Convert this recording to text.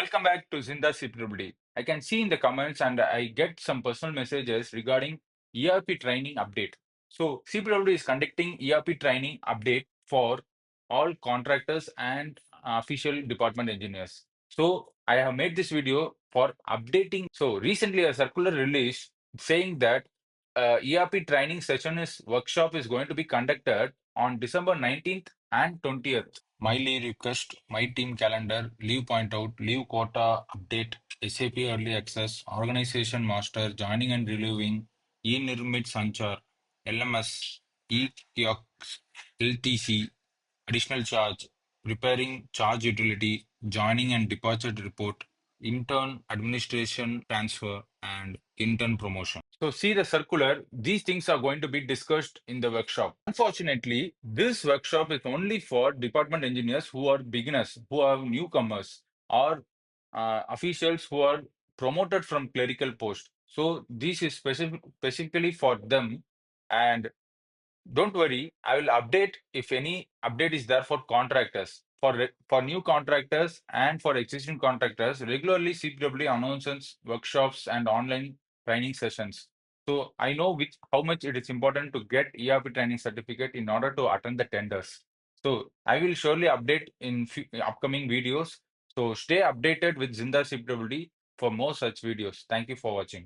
Welcome back to ZINDHA CPWD. I can see in the comments and I get some personal messages regarding ERP training update. So CPWD is conducting ERP training update for all contractors and official department engineers. So I have made this video for updating. So recently a circular released saying that ERP training workshop is going to be conducted on December 19th and 20th. My leave request, my team calendar, leave point out, leave quota update, SAP early access, organization master, joining and relieving, e-nirmit sanchar, LMS, e-kiosks, LTC, additional charge, preparing charge utility, joining and departure report, intern administration transfer, and intern promotion. So see the circular, these things are going to be discussed in the workshop. Unfortunately, this workshop is only for department engineers who are beginners, who are newcomers, or officials who are promoted from clerical post. So this is specifically for them. And don't worry, I will update if any update is there for contractors. For new contractors and for existing contractors, regularly CPW announces workshops and online training sessions. So I know how much it is important to get ERP training certificate in order to attend the tenders. So I will surely update in upcoming videos. So stay updated with ZINDHA CPWD for more such videos. Thank you for watching.